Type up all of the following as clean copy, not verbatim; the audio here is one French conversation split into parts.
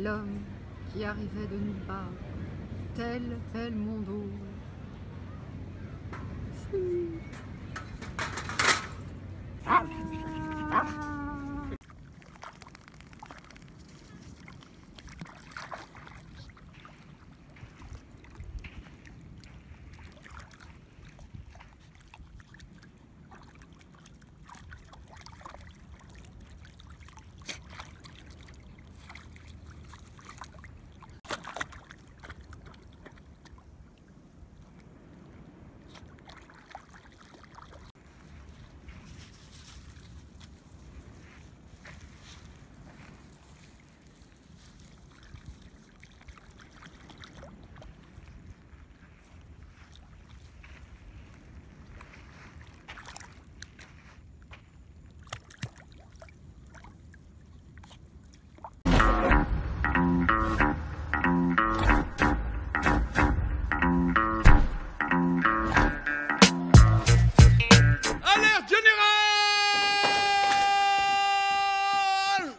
L'homme qui arrivait de nulle part, tel est le monde.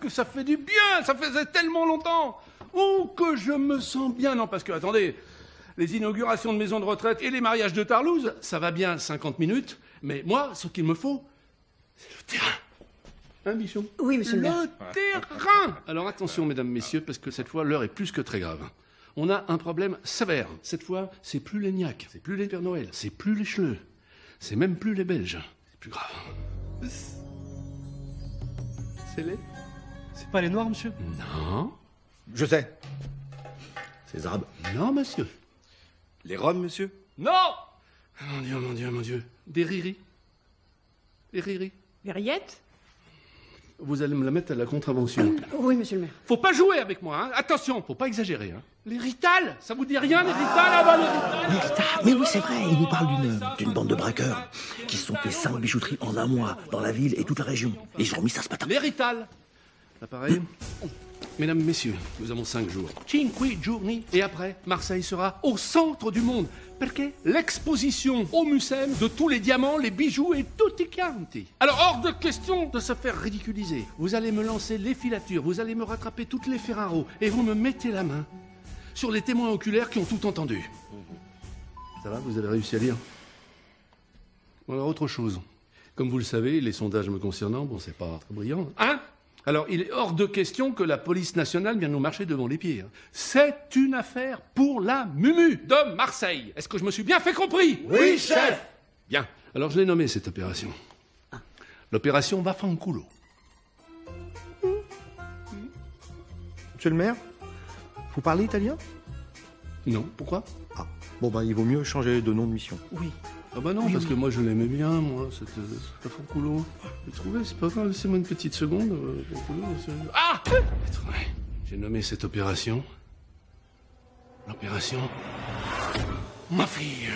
Ça fait du bien, ça faisait tellement longtemps. Oh, que je me sens bien. Non, parce que, attendez, les inaugurations de maisons de retraite et les mariages de Tarlouse, ça va bien 50 minutes. Mais moi, ce qu'il me faut, c'est le terrain. Hein, Bichon? Oui, monsieur le maire. Le terrain. Alors attention, mesdames, messieurs, parce que cette fois, l'heure est plus que très grave. On a un problème sévère. Cette fois, c'est plus les Gnacs, c'est plus les Père Noël, c'est plus les Chleux, c'est même plus les Belges. C'est plus grave. C'est les... C'est pas les Noirs, monsieur? Non. Je sais. C'est les Arabes. Non, monsieur. Les Roms, monsieur? Non. Mon Dieu, mon Dieu, mon Dieu. Des riris. Des riris. Les rillettes? Vous allez me la mettre à la contravention. Oui, monsieur le maire. Faut pas jouer avec moi, hein. Attention, faut pas exagérer, hein. Les Rital, ça vous dit rien, les Rital? Ah bah, les Rital. Les Rital. Mais oui, c'est vrai, il nous parle d'une bande de braqueurs qui se sont fait 5 bijouteries en un mois dans la ville et toute la région. Et ils ont remis ça ce matin. Les Rital. Là, pareil. Mesdames, messieurs, nous avons 5 jours. 5 giorni. Et après, Marseille sera au centre du monde. Perché l'exposition au Mucem de tous les diamants, les bijoux et tutti quanti. Alors, hors de question de se faire ridiculiser. Vous allez me lancer les filatures, vous allez me rattraper toutes les Ferraro et vous me mettez la main sur les témoins oculaires qui ont tout entendu. Ça va, vous avez réussi à lire? Bon, alors, autre chose. Comme vous le savez, les sondages me concernant, bon, c'est pas très brillant. Hein? Alors, il est hors de question que la police nationale vienne nous marcher devant les pieds. C'est une affaire pour la Mumu de Marseille. Est-ce que je me suis bien fait compris? Oui, chef. Bien. Alors, je l'ai nommée, cette opération. L'opération Vaffanculo. Monsieur le maire, vous parlez italien? Non, pourquoi? Ah, bon ben il vaut mieux changer de nom de mission. Oui. Ah bah non, parce que moi je l'aimais bien, moi, cette Vaffanculo. J'ai trouvé, c'est pas grave, laissez-moi une petite seconde. Ah! J'ai trouvé. J'ai nommé cette opération... l'opération... Ma fille.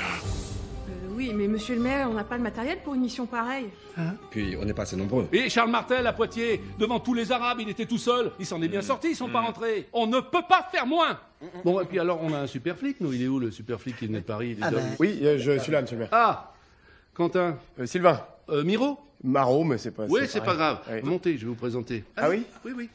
Oui, mais monsieur le maire, on n'a pas le matériel pour une mission pareille. Hein? Puis on n'est pas assez nombreux. Et Charles Martel à Poitiers, devant tous les Arabes, il était tout seul. Il s'en est bien sorti, ils sont pas rentrés. On ne peut pas faire moins. Bon, et puis alors, on a un super flic, nous. Il est où, le super flic qui venait de Paris? Oui, je suis là, monsieur le maire. Ah! Quentin. Sylvain. Miro? Maro, mais c'est pas... Oui, c'est pas grave. Oui. Montez, je vais vous présenter. Ah oui? Oui, oui.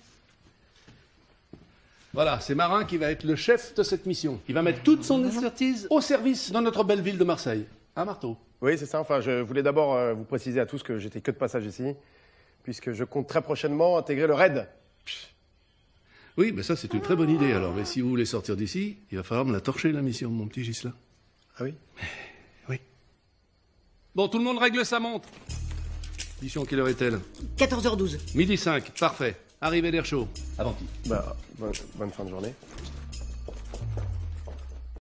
Voilà, c'est Marin qui va être le chef de cette mission. Il va mettre toute son expertise au service dans notre belle ville de Marseille. Un marteau. Oui, c'est ça. Enfin, je voulais d'abord vous préciser à tous que j'étais que de passage ici, puisque je compte très prochainement intégrer le RAID. Oui, mais ça, c'est une très bonne idée, alors. Mais si vous voulez sortir d'ici, il va falloir me la torcher, la mission, mon petit Ghislain. Ah oui? Oui. Bon, tout le monde règle sa montre. Bichon, quelle heure est-elle? 14h12. Midi 5, parfait. Arrivée d'air chaud. Avant-y. Bah, bonne fin de journée.